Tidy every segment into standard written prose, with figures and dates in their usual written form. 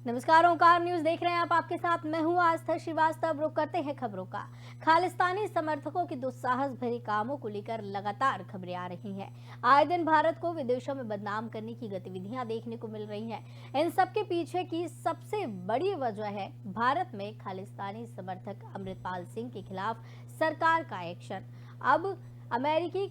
नमस्कार, ओंकार न्यूज देख रहे हैं आप। आपके साथ मैं हूं आस्था श्रीवास्तव। रुक करते हैं खबरों का। खालिस्तानी समर्थकों के दुस्साहस भरे कामों को लेकर लगातार खबरें आ रही हैं। आए दिन भारत को विदेशों में बदनाम करने की गतिविधियां देखने को मिल रही हैं। इन सब के पीछे की सबसे बड़ी वजह है भारत में खालिस्तानी समर्थक अमृतपाल सिंह के खिलाफ सरकार का एक्शन। अब अमेरिकी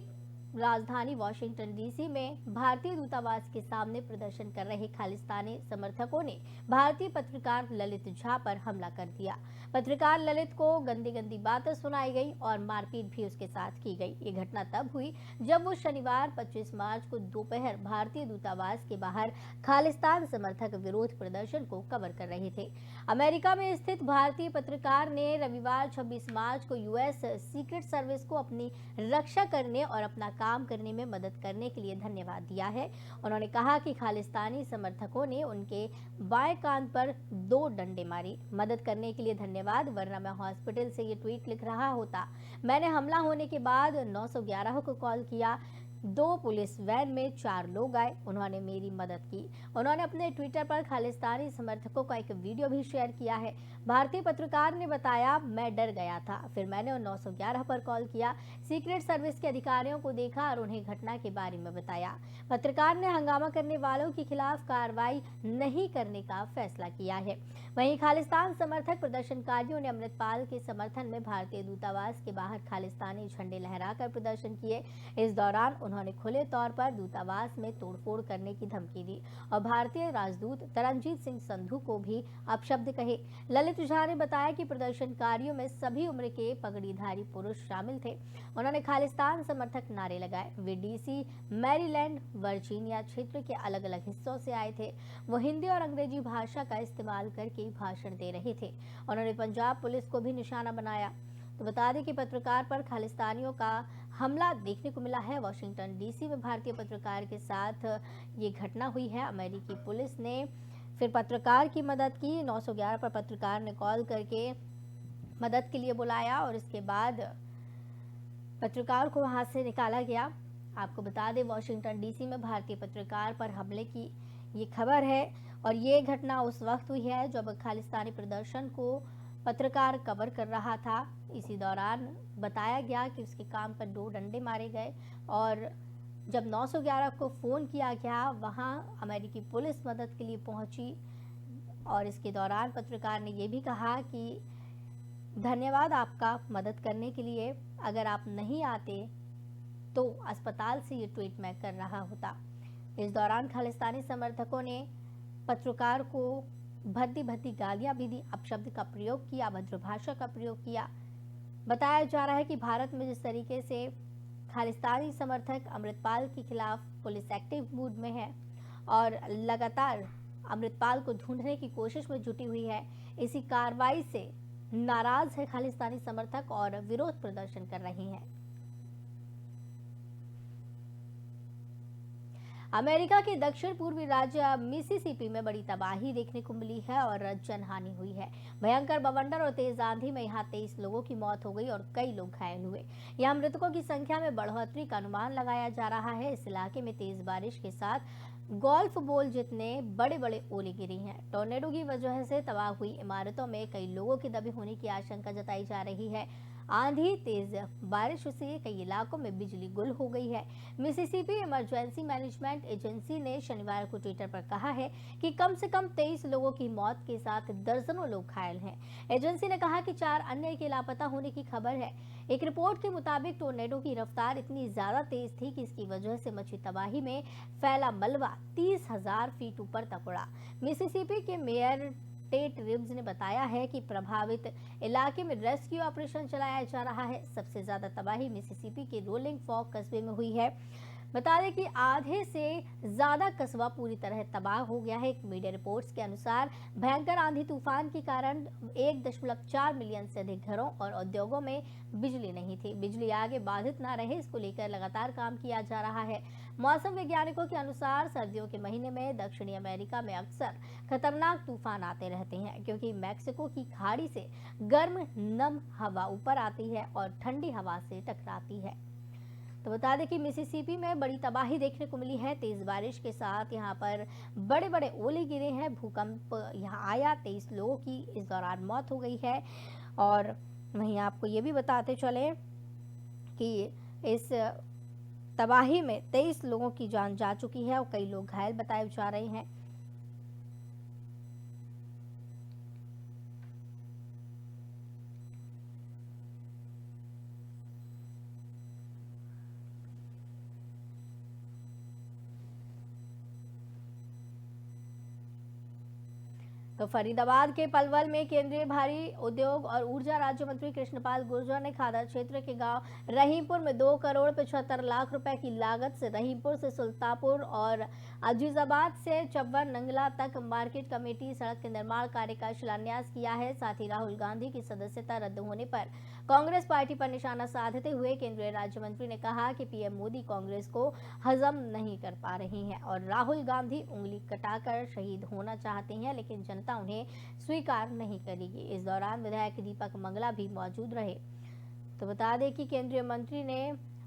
राजधानी वॉशिंगटन डीसी में भारतीय दूतावास के सामने प्रदर्शन कर रहे खालिस्तानी समर्थकों ने भारतीय पत्रकार ललित झा पर हमला कर दिया। पत्रकार ललित को गंदी गंदी बातें सुनाई गई और मारपीट भी उसके साथ की गई। ये घटना तब हुई जब वो शनिवार 25 मार्च को दोपहर भारतीय दूतावास के बाहर खालिस्तान समर्थक विरोध प्रदर्शन को कवर कर रहे थे। अमेरिका में स्थित भारतीय पत्रकार ने रविवार 26 मार्च को यूएस सीक्रेट सर्विस को अपनी रक्षा करने और अपना काम करने में मदद करने के लिए धन्यवाद दिया है। उन्होंने कहा कि खालिस्तानी समर्थकों ने उनके बाएं कान पर 2 डंडे मारे। मदद करने के लिए धन्यवाद, वरना मैं हॉस्पिटल से ये ट्वीट लिख रहा होता। मैंने हमला होने के बाद 911 को कॉल किया। 2 पुलिस वैन में 4 लोग आए, उन्होंने मेरी मदद की। उन्होंने अपने ट्विटर पर खालिस्तानी समर्थकों का एक वीडियो भी शेयर किया है। भारतीय पत्रकार ने बताया, मैं डर गया था, फिर मैंने 911 पर कॉल किया, सीक्रेट सर्विस के अधिकारियों को देखा और उन्हें घटना के बारे में बताया। पत्रकार ने हंगामा करने वालों के खिलाफ कार्रवाई नहीं करने का फैसला किया है। वहीं खालिस्तान समर्थक प्रदर्शनकारियों ने अमृतपाल के समर्थन में भारतीय दूतावास के बाहर खालिस्तानी झंडे लहराकर प्रदर्शन किए। इस दौरान उन्होंने खुले तौर पर दूतावास में तोड़फोड़ करने की धमकी दी और भारतीय राजदूत तरनजीत सिंह संधू को भी अपशब्द कहे। ललित झा ने बताया कि प्रदर्शनकारियों में सभी उम्र के पगड़ीधारी पुरुष शामिल थे। उन्होंने खालिस्तान समर्थक नारे लगाए। वे डीसी, मैरीलैंड, वर्जीनिया क्षेत्र के अलग अलग हिस्सों से आए थे। वो हिंदी और अंग्रेजी भाषा का इस्तेमाल करके भाषण दे रहे थे। उन्होंने पंजाब पुलिस को भी निशाना बनाया। तो बता दें कि पत्रकार पर खालिस्तानियों का हमला देखने को मिला है। वॉशिंगटन डीसी में भारतीय पत्रकार के साथ ये घटना हुई है। अमेरिकी पुलिस ने फिर पत्रकार की मदद की। 911 पर पत्रकार ने कॉल करके मदद के लिए बुलाया और इसके बाद पत्रकार को वहां से निकाला गया। आपको बता दें, वॉशिंगटन डीसी में भारतीय पत्रकार पर हमले की ये खबर है और ये घटना उस वक्त हुई है जब खालिस्तानी प्रदर्शन को पत्रकार कवर कर रहा था। इसी दौरान बताया गया कि उसके कान पर 2 डंडे मारे गए और जब 911 को फ़ोन किया गया, वहां अमेरिकी पुलिस मदद के लिए पहुंची और इसके दौरान पत्रकार ने यह भी कहा कि धन्यवाद आपका मदद करने के लिए, अगर आप नहीं आते तो अस्पताल से ये ट्वीट मैं कर रहा होता। इस दौरान खालिस्तानी समर्थकों ने पत्रकार को भद्दी भद्दी गालियां भी दी, अपशब्द का प्रयोग किया, अभद्र भाषा का प्रयोग किया। बताया जा रहा है कि भारत में जिस तरीके से खालिस्तानी समर्थक अमृतपाल के खिलाफ पुलिस एक्टिव मूड में है और लगातार अमृतपाल को ढूंढने की कोशिश में जुटी हुई है, इसी कार्रवाई से नाराज है खालिस्तानी समर्थक और विरोध प्रदर्शन कर रहे हैं। अमेरिका के दक्षिण पूर्वी राज्य मिसिसिपी में बड़ी तबाही देखने को मिली है और जनहानि हुई है। भयंकर बवंडर और तेज आंधी में यहाँ 23 लोगों की मौत हो गई और कई लोग घायल हुए। यहाँ मृतकों की संख्या में बढ़ोतरी का अनुमान लगाया जा रहा है। इस इलाके में तेज बारिश के साथ गोल्फ बॉल जितने बड़े बड़े ओले गिरी हैं। टोर्नेडो की वजह से तबाह हुई इमारतों में कई लोगों के दबे होने की आशंका जताई जा रही है। आंधी, तेज बारिश से कई इलाकों में बिजली गुल हो गई है। मिसिसिपी इमरजेंसी मैनेजमेंट एजेंसी ने शनिवार को ट्विटर पर कहा है कि कम से कम 23 लोगों की मौत के साथ दर्जनों लोग घायल हैं। एजेंसी ने कहा कि 4 अन्य के लापता होने की खबर है। एक रिपोर्ट के मुताबिक टोर्नेडो की रफ्तार इतनी ज्यादा तेज थी कि इसकी वजह से मची तबाही में फैला मलबा 30,000 फीट ऊपर तक उड़ा। मिसिसिपी के मेयर टेट रिब्स ने बताया है कि प्रभावित इलाके में रेस्क्यू ऑपरेशन चलाया जा रहा है। सबसे ज्यादा तबाही मिसिसिपी के रोलिंग फॉर्क कस्बे में हुई है। बता दें कि आधे से ज्यादा कस्बा पूरी तरह तबाह हो गया है। एक मीडिया रिपोर्ट्स के अनुसार भयंकर आंधी तूफान के कारण 1.4 मिलियन से अधिक घरों और उद्योगों में बिजली नहीं थी। बिजली आगे बाधित न रहे, इसको लेकर लगातार काम किया जा रहा है। मौसम वैज्ञानिकों के अनुसार सर्दियों के महीने में दक्षिणी अमेरिका में अक्सर खतरनाक तूफान आते रहते हैं, क्योंकि मैक्सिको की खाड़ी से गर्म नम हवा ऊपर आती है और ठंडी हवा से टकराती है। तो बता दें कि मिसिसिपी में बड़ी तबाही देखने को मिली है। तेज बारिश के साथ यहाँ पर बड़े बड़े ओले गिरे हैं। भूकंप यहाँ आया, 23 लोगों की इस दौरान मौत हो गई है। और वहीं आपको ये भी बताते चले कि इस तबाही में 23 लोगों की जान जा चुकी है और कई लोग घायल बताए जा रहे हैं। तो फरीदाबाद के पलवल में केंद्रीय भारी उद्योग और ऊर्जा राज्य मंत्री कृष्णपाल गुर्जर ने खादर क्षेत्र के गांव रहीमपुर में 2 करोड़ 75 लाख रुपए की लागत से रहीमपुर से सुल्तानपुर और अजीजाबाद से चब्बर नंगला तक मार्केट कमेटी सड़क के निर्माण कार्य का शिलान्यास किया है। साथ ही राहुल गांधी की सदस्यता रद्द होने पर कांग्रेस पार्टी पर निशाना साधते हुए केंद्रीय राज्य मंत्री ने कहा कि पीएम मोदी कांग्रेस को हजम नहीं कर पा रही है और राहुल गांधी उंगली कटाकर शहीद होना चाहते हैं, लेकिन जनता उन्हें स्वीकार नहीं करेगी। इस दौरान विधायक दीपक मंगला भी मौजूद रहे। तो बता दें कि केंद्रीय मंत्री ने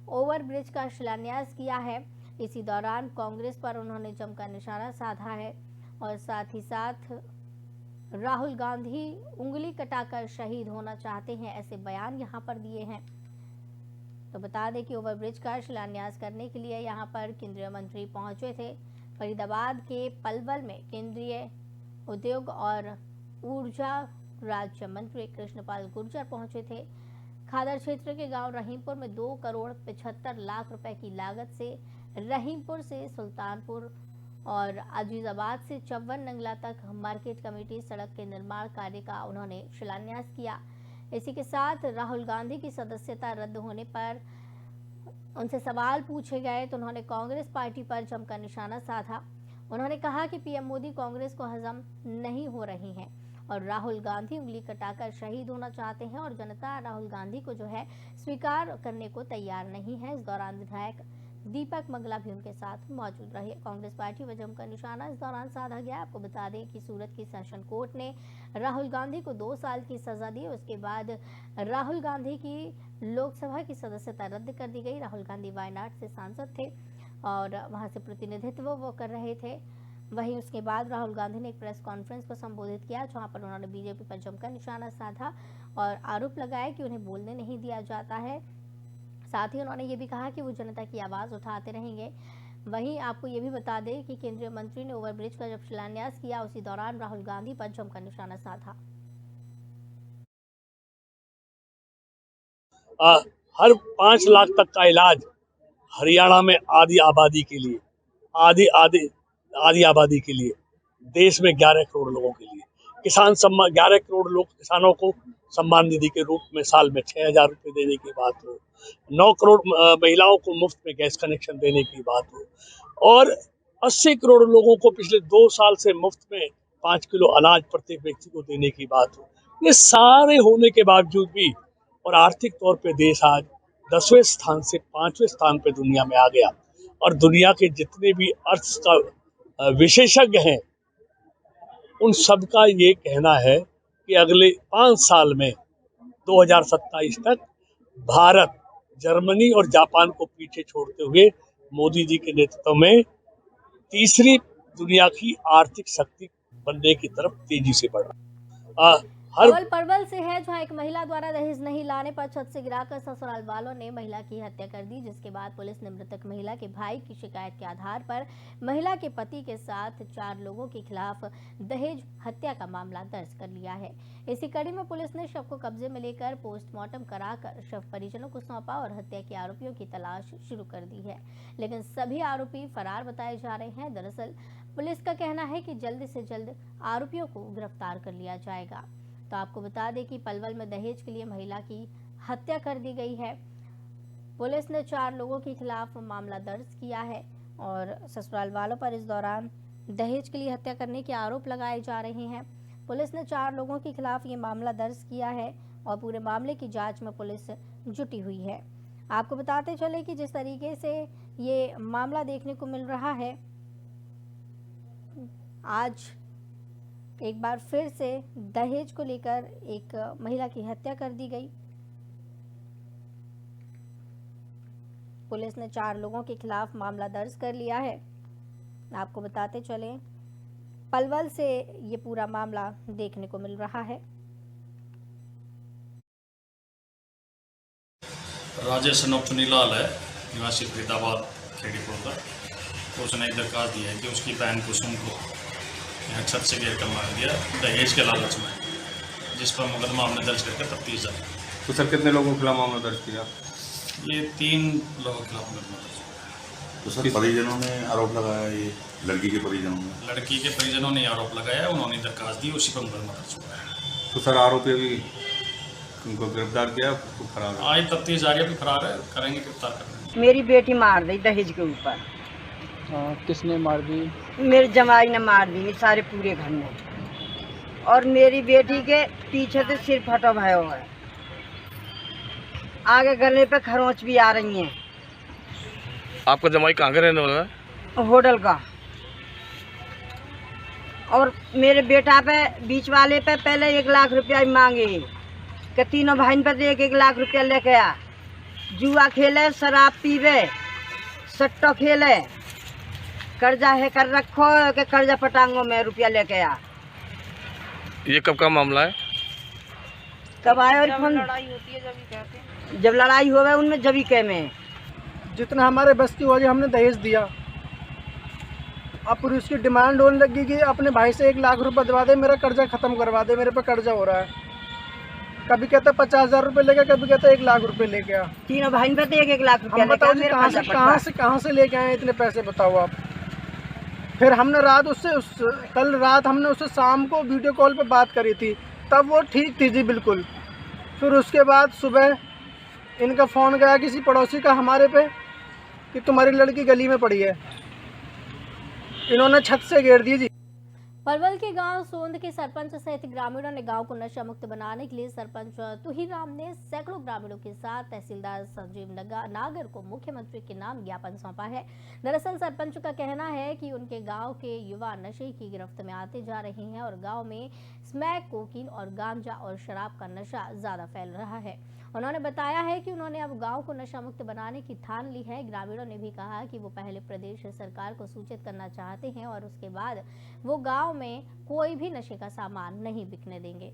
ओवरब्रिज का शिलान्यास किया है। इसी दौरान कांग्रेस पर उन्होंने जमकर निशाना साधा है और साथ ही साथ राहुल गांधी उंगली कटाकर शहीद होना चाहते हैं, ऐसे बयान यहां पर दिए हैं। तो बता दें कि ओवरब्रिज का शिलान्यास करने के लिए यहां पर केंद्रीय मंत्री पहुंचे थे। फरीदाबाद के पलवल में केंद्रीय उद्योग और ऊर्जा राज्य मंत्री कृष्णपाल गुर्जर पहुंचे थे। खादर क्षेत्र के गांव रहीमपुर में 2 करोड़ 75 लाख रुपए की लागत से रहीमपुर से सुल्तानपुर और अजीजाबाद से चब्बर नंगला तक मार्केट कमेटी सड़क के निर्माण कार्य का उन्होंने शिलान्यास किया। इसी के साथ राहुल गांधी की सदस्यता रद्द होने पर उनसे सवाल पूछे गए तो उन्होंने कांग्रेस पार्टी पर जमकर निशाना साधा। उन्होंने कहा कि पीएम मोदी कांग्रेस को हजम नहीं हो रही है और राहुल गांधी उंगली कटाकर शहीद होना चाहते हैं और जनता राहुल गांधी को जो है स्वीकार करने को तैयार नहीं है। इस दौरान विधायक दीपक मंगला भी उनके साथ मौजूद रहे। कांग्रेस पार्टी पर जमकर निशाना इस दौरान साधा गया। आपको बता दें कि सूरत की सेशन कोर्ट ने राहुल गांधी को 2 साल की सजा दी। उसके बाद राहुल गांधी की लोकसभा की सदस्यता रद्द कर दी गई। राहुल गांधी वायनाड से सांसद थे और वहां से प्रतिनिधित्व वो कर रहे थे। वहीं उसके बाद राहुल गांधी ने एक प्रेस कॉन्फ्रेंस को संबोधित किया, जहां पर उन्होंने बीजेपी पर जमकर निशाना साधा और आरोप लगाया कि उन्हें बोलने नहीं दिया जाता है। साथ ही उन्होंने ये भी कहा कि वो जनता की आवाज उठाते रहेंगे। वहीं आपको ये भी बता दें कि केंद्रीय मंत्री ने ओवरब्रिज का जब शिलान्यास किया, उसी दौरान राहुल गांधी पर जमकर निशाना साधा। हर 5 लाख तक का इलाज हरियाणा में आधी आबादी के लिए, आधी आबादी के लिए, देश में 11 करोड़ लोगों के लिए, किसान सम्मान 11 करोड़ लोग किसानों को सम्मान निधि के रूप में साल में 6,000 रुपये देने की बात हो, 9 करोड़ महिलाओं को मुफ्त में गैस कनेक्शन देने की बात हो और 80 करोड़ लोगों को पिछले 2 साल से मुफ्त में 5 किलो अनाज प्रत्येक व्यक्ति को देने की बात हो। ये सारे होने के बावजूद भी और आर्थिक तौर पे देश आज 10वें स्थान से 5वें स्थान पे दुनिया में आ गया और दुनिया के जितने भी अर्थ का विशेषज्ञ हैं उन सबका ये कहना है कि अगले 5 साल में 2027 तक भारत जर्मनी और जापान को पीछे छोड़ते हुए मोदी जी के नेतृत्व में तीसरी दुनिया की आर्थिक शक्ति बनने की तरफ तेजी से बढ़ रहा है। परवल से है, जहां एक महिला द्वारा दहेज नहीं लाने पर छत से गिराकर ससुराल वालों ने महिला की हत्या कर दी, जिसके बाद पुलिस ने मृतक महिला के भाई की शिकायत के आधार पर महिला के पति के साथ 4 लोगों के खिलाफ दहेज हत्या का मामला दर्ज कर लिया है। इसी कड़ी में पुलिस ने शव को कब्जे में लेकर पोस्टमार्टम कराकर शव परिजनों को सौंपा और हत्या के आरोपियों की तलाश शुरू कर दी है, लेकिन सभी आरोपी फरार बताए जा रहे हैं। दरअसल पुलिस का कहना है कि जल्द से जल्द आरोपियों को गिरफ्तार कर लिया जाएगा। तो आपको बता दें कि पलवल में दहेज के लिए महिला की हत्या कर दी गई है। पुलिस ने 4 लोगों के खिलाफ मामला दर्ज किया है और ससुराल वालों पर इस दौरान दहेज के लिए हत्या करने के आरोप लगाए जा रहे हैं। पुलिस ने 4 लोगों के खिलाफ ये मामला दर्ज किया है और पूरे मामले की जांच में पुलिस जुटी हुई है। आपको बताते चले कि जिस तरीके से ये मामला देखने को मिल रहा है, आज एक बार फिर से दहेज को लेकर एक महिला की हत्या कर दी गई। पुलिस ने 4 लोगों के खिलाफ मामला दर्ज कर लिया है। आपको बताते चले, पलवल से ये पूरा मामला देखने को मिल रहा है। राजेश अनोप चुनीलाल है, निवासी फरीदाबाद खेड़ीपुर का। तो उसने दरखास्त दी है कि उसकी बहन कुसुम को यहाँ छत से गिर कर मार दिया दहेज के लालच में, जिस पर मुकदमा हमने दर्ज करके तफ्तीश जारी। तो सर कितने लोगों के खिलाफ मामला दर्ज किया? ये 3 लोगों के खिलाफ मुकदमा दर्ज किया। तो सर परिजनों ने आरोप लगाया, ये लड़की के परिजनों ने लड़की के परिजनों ने आरोप लगाया, उन्होंने दरखास्त दी, उसी पर मुकदमा दर्ज हुआ है। तो सर आरोपी अभी उनको गिरफ्तार किया, तो फरार है। आज तफ्तीश जारी है, अभी फरार है, करेंगे गिरफ्तार करेंगे। मेरी बेटी मार दी दहेज के ऊपर। किसने मार दी? मेरे जमाई ने मार दी, मेरे सारे पूरे घर में। और मेरी बेटी के पीछे से सिर फटा भयो है, आगे गले पे खरोंच भी आ रही हैं। आपका जमाई कहाँ का रहने वाला है? होटल का। और मेरे बेटा पे बीच वाले पे पहले 1 लाख रुपया मांगे कि तीनों भाई पे 1-1 लाख रुपया लेके आ। जुआ खेले, शराब पीवे, सट्टो खेले, कर्जा है कर रखो कि कर्जा पटांगों में रुपया लेके आ। ये कब का मामला है? कब आए और फोन लड़ाई होती है जब ही कहते हैं, जब लड़ाई होवे उनमें जब ही कह में जितना हमारे बस की वजह हमने दहेज दिया। अब पूरी उसकी डिमांड होने लगी कि अपने भाई से 1 लाख रुपए दिवा दे, मेरा कर्जा खत्म करवा दे, मेरे पे कर्जा हो रहा है। कभी कहते 50,000 रुपये लेके, कभी कहते 1 लाख रुपए लेके आ। तीनों भाई पे 1-1 लाख रुपया हम बताओ जी कहाँ से लेके आए इतने पैसे, बताओ आप। फिर हमने रात कल रात हमने उससे शाम को वीडियो कॉल पे बात करी थी, तब वो ठीक थी जी बिल्कुल। फिर उसके बाद सुबह इनका फ़ोन गया किसी पड़ोसी का हमारे पे कि तुम्हारी लड़की गली में पड़ी है। इन्होंने छत से घेर दी जी। पलवल के गांव सोंद के सरपंच सहित ग्रामीणों ने गांव को नशा मुक्त बनाने के लिए सरपंच तुहिराम ने सैकड़ों ग्रामीणों के साथ तहसीलदार संजीव नागर को मुख्यमंत्री के नाम ज्ञापन सौंपा है। दरअसल सरपंच का कहना है कि उनके गांव के युवा नशे की गिरफ्त में आते जा रहे हैं और गांव में स्मैक, कोकीन और गांजा और शराब का नशा ज्यादा फैल रहा है। उन्होंने बताया है कि उन्होंने अब गांव को नशा मुक्त बनाने की ठान ली है। ग्रामीणों ने भी कहा कि वो पहले प्रदेश सरकार को सूचित करना चाहते हैं और उसके बाद वो गांव में कोई भी नशे का सामान नहीं बिकने देंगे।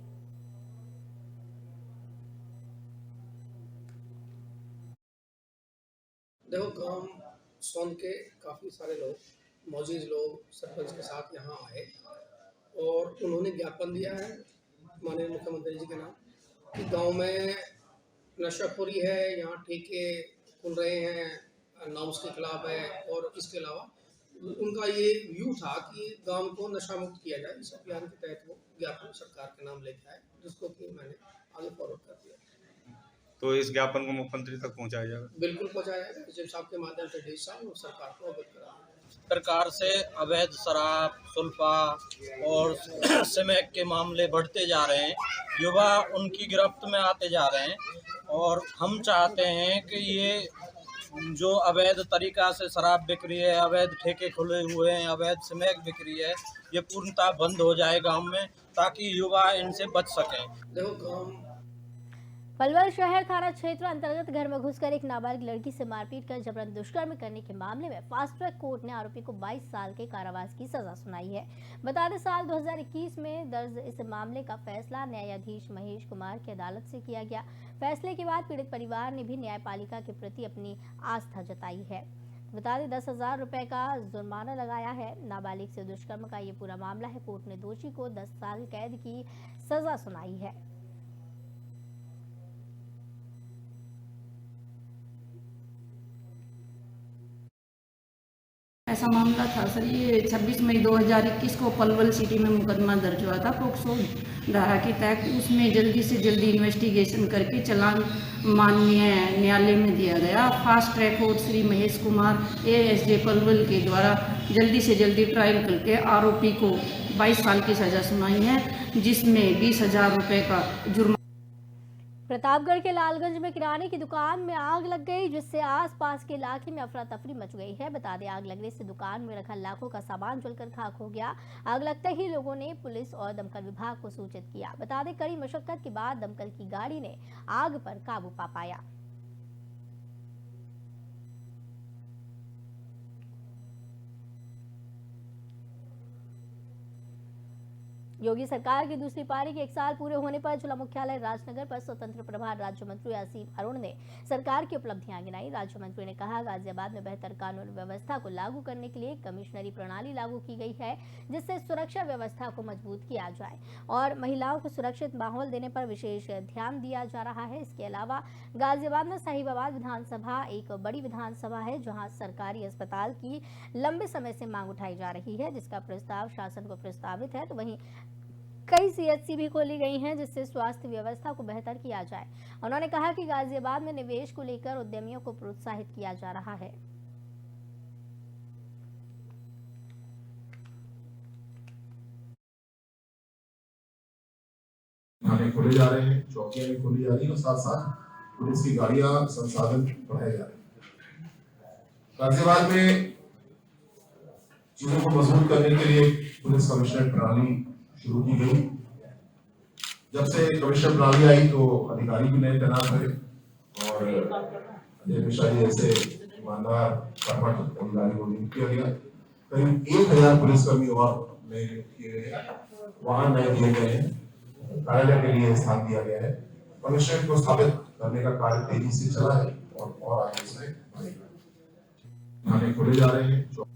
देखो, गांव सोन के काफ़ी सारे लोग, मौजूद लोग सरपंच के साथ यहाँ आए और उन्होंने ज्ञापन दिया है माननीय मुख्यमंत्री जी के नाम कि गांव में नशाखोरी है, यहाँ ठेके खुल रहे हैं, नाम्स के खिलाफ है। और इसके अलावा उनका ये व्यू था कि गांव को नशा मुक्त किया जाए। इस अभियान के तहत वो ज्ञापन सरकार के नाम लेके आए, जिसको कि मैंने आगे फॉरवर्ड कर दिया। तो इस ज्ञापन को मुख्यमंत्री तक पहुंचाया जाएगा? बिल्कुल पहुँचाया जाएगा। डीएम साहब के माध्यम से डीएम साहब और सरकार को अवगत कराया। सरकार से अवैध शराब, सुल्फा और स्मैक के मामले बढ़ते जा रहे हैं, युवा उनकी गिरफ्त में आते जा रहे हैं और हम चाहते हैं कि ये जो अवैध तरीका से शराब बिक रही है, अवैध ठेके खुले हुए हैं, अवैध स्मैक बिक रही है, ये पूर्णतः बंद हो जाए गांव में, ताकि युवा इनसे बच सकें। देखो, गांव पलवल शहर थाना क्षेत्र अंतर्गत घर में घुसकर एक नाबालिग लड़की से मारपीट कर जबरन दुष्कर्म करने के मामले में फास्ट ट्रैक कोर्ट ने आरोपी को 22 साल के कारावास की सजा सुनाई है। बता दें, साल 2021 में दर्ज इस मामले का फैसला न्यायाधीश महेश कुमार की अदालत से किया गया। फैसले के बाद पीड़ित परिवार ने भी न्यायपालिका के प्रति अपनी आस्था जताई है। बता दें, 10,000 रुपए का जुर्माना लगाया है। नाबालिग से दुष्कर्म का ये पूरा मामला है। कोर्ट ने दोषी को 10 साल कैद की सजा सुनाई है। ऐसा मामला था सर, ये 26 मई 2021 को पलवल सिटी में मुकदमा दर्ज हुआ था पोक्सो धारा के तहत। उसमें जल्दी से जल्दी इन्वेस्टिगेशन करके चालान माननीय न्यायालय में दिया गया। Fast track court Shri Mahesh Kumar ASJ Palwal के द्वारा जल्दी से जल्दी ट्रायल करके आरोपी को 22 साल की सजा सुनाई है, जिसमें 20,000 रुपये का जुर्माना। प्रतापगढ़ के लालगंज में किराने की दुकान में आग लग गई, जिससे आसपास के इलाके में अफरा तफरी मच गई है। बता दें, आग लगने से दुकान में रखा लाखों का सामान जलकर खाक हो गया। आग लगते ही लोगों ने पुलिस और दमकल विभाग को सूचित किया। बता दें, कड़ी मशक्कत के बाद दमकल की गाड़ी ने आग पर काबू पा पाया। योगी सरकार की दूसरी पारी के 1 साल पूरे होने पर जिला मुख्यालय राजनगर पर स्वतंत्र प्रभार राज्य मंत्री आसिफ अरुण ने सरकार की उपलब्धियां गिनाई। राज्य मंत्री ने कहा, गाजियाबाद में बेहतर कानून व्यवस्था को लागू करने के लिए कमिश्नरी प्रणाली लागू की गई है, जिससे सुरक्षा व्यवस्था को मजबूत किया जाए और महिलाओं को सुरक्षित माहौल देने पर विशेष ध्यान दिया जा रहा है। इसके अलावा गाजियाबाद में साहिबाबाद विधानसभा एक बड़ी विधानसभा है, जहां सरकारी अस्पताल की लंबे समय से मांग उठाई जा रही है, जिसका प्रस्ताव शासन को प्रस्तावित है। तो वहीं कई सीएचसी भी खोली गई हैं, जिससे स्वास्थ्य व्यवस्था को बेहतर किया जाए। उन्होंने कहा कि गाजियाबाद में निवेश को लेकर उद्यमियों को प्रोत्साहित किया जा रहा है। थाने खोले जा रहे हैं, चौकियां भी खोली जा रही है और साथ साथ पुलिस की गाड़ियां संसाधन बढ़ाए जा रहे हैं। गाजियाबाद में चीजों को मजबूत करने के लिए पुलिस कमिश्नर प्रणाली शुरू की गई। जब से कमिश्नर प्रणाली आई तो अधिकारी भी नए तैनात हुए और अजय मिश्रा जी जैसे ईमानदार कर्मठ अधिकारी को नियुक्त किया गया। करीब 1000 पुलिसकर्मी और नए नियुक्त किए गए हैं, वाहन नए दिए गए हैं, कार्यालय के लिए स्थान दिया गया है। कमिश्नरेट को स्थापित करने का कार्य तेजी से चला है और आगे इसमें थाने खोले जा रहे हैं।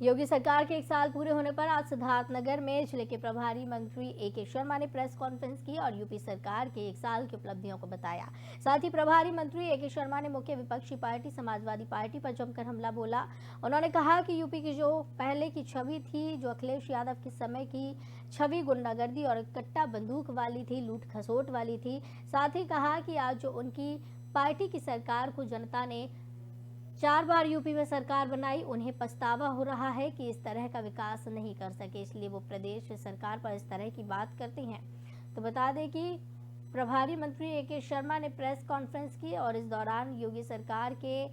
योगी सरकार के 1 साल पूरे होने पर आज सिद्धार्थनगर में जिले के प्रभारी मंत्री ए.के. शर्मा ने प्रेस कॉन्फ्रेंस की और यूपी सरकार के 1 साल की उपलब्धियों को बताया। साथ ही प्रभारी मंत्री ए.के. शर्मा ने मुख्य विपक्षी पार्टी समाजवादी पार्टी पर जमकर हमला बोला। उन्होंने कहा कि यूपी की जो पहले की छवि थी, जो अखिलेश यादव के समय की छवि गुंडागर्दी और कट्टा बंदूक वाली थी, लूट खसोट वाली थी। साथ ही कहा कि आज जो उनकी पार्टी की सरकार को जनता ने 4 बार यूपी में सरकार बनाई, उन्हें पछतावा हो रहा है कि इस तरह का विकास नहीं कर सके, इसलिए वो प्रदेश सरकार पर इस तरह की बात करते हैं। तो बता दें कि प्रभारी मंत्री ए.के. शर्मा ने प्रेस कॉन्फ्रेंस की और इस दौरान योगी सरकार के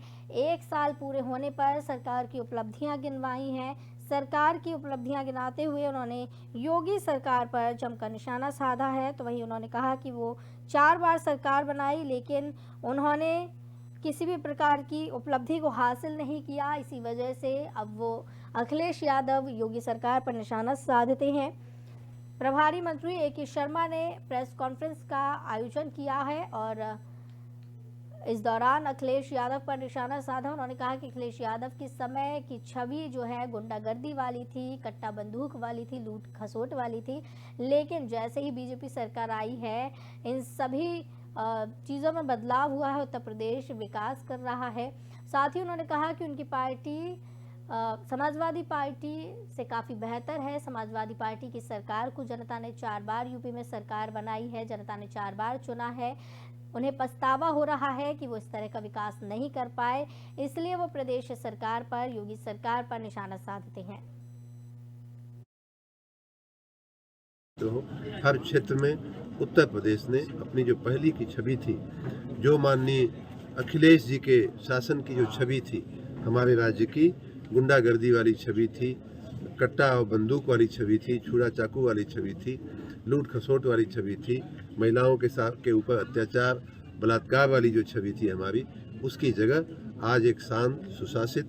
1 साल पूरे होने पर सरकार की उपलब्धियां गिनवाई हैं। सरकार की उपलब्धियां गिनाते हुए उन्होंने योगी सरकार पर जमकर निशाना साधा है। तो वहीं उन्होंने कहा कि वो 4 बार सरकार बनाई, लेकिन उन्होंने किसी भी प्रकार की उपलब्धि को हासिल नहीं किया। इसी वजह से अब वो अखिलेश यादव योगी सरकार पर निशाना साधते हैं। प्रभारी मंत्री ए.के. शर्मा ने प्रेस कॉन्फ्रेंस का आयोजन किया है और इस दौरान अखिलेश यादव पर निशाना साधा। उन्होंने कहा कि अखिलेश यादव के समय की छवि जो है गुंडागर्दी वाली थी, कट्टा बंदूक वाली थी, लूट खसोट वाली थी, लेकिन जैसे ही बीजेपी सरकार आई है, इन सभी चीज़ों में बदलाव हुआ है। उत्तर प्रदेश विकास कर रहा है। साथ ही उन्होंने कहा कि उनकी पार्टी समाजवादी पार्टी से काफ़ी बेहतर है। समाजवादी पार्टी की सरकार को जनता ने 4 बार यूपी में सरकार बनाई है, जनता ने 4 बार चुना है। उन्हें पछतावा हो रहा है कि वो इस तरह का विकास नहीं कर पाए, इसलिए वो प्रदेश सरकार पर, योगी सरकार पर निशाना साधते हैं। तो हर क्षेत्र में उत्तर प्रदेश ने अपनी जो पहली की छवि थी, जो माननीय अखिलेश जी के शासन की जो छवि थी, हमारे राज्य की गुंडागर्दी वाली छवि थी, कट्टा और बंदूक वाली छवि थी, छुरा चाकू वाली छवि थी, लूट खसोट वाली छवि थी, महिलाओं के ऊपर अत्याचार बलात्कार वाली जो छवि थी हमारी, उसकी जगह आज एक शांत, सुशासित,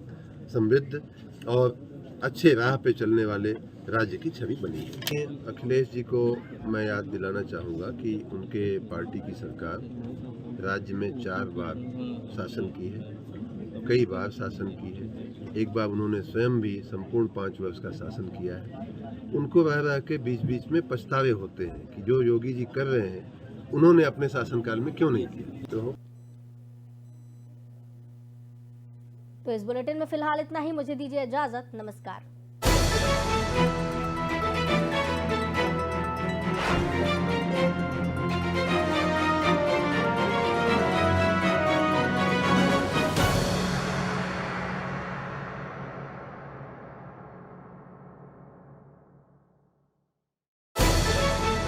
समृद्ध और अच्छे राह पे चलने वाले राज्य की छवि बनी है। अखिलेश जी को मैं याद दिलाना चाहूँगा कि उनके पार्टी की सरकार राज्य में 4 बार शासन की है, कई बार शासन की है। एक बार उन्होंने स्वयं भी संपूर्ण 5 वर्ष का शासन किया है। उनको रह रह के बीच बीच में पछतावे होते हैं कि जो योगी जी कर रहे हैं, उन्होंने अपने शासनकाल में क्यों नहीं किया। तो इस बुलेटिन में फिलहाल इतना ही। मुझे दीजिए इजाजत। नमस्कार।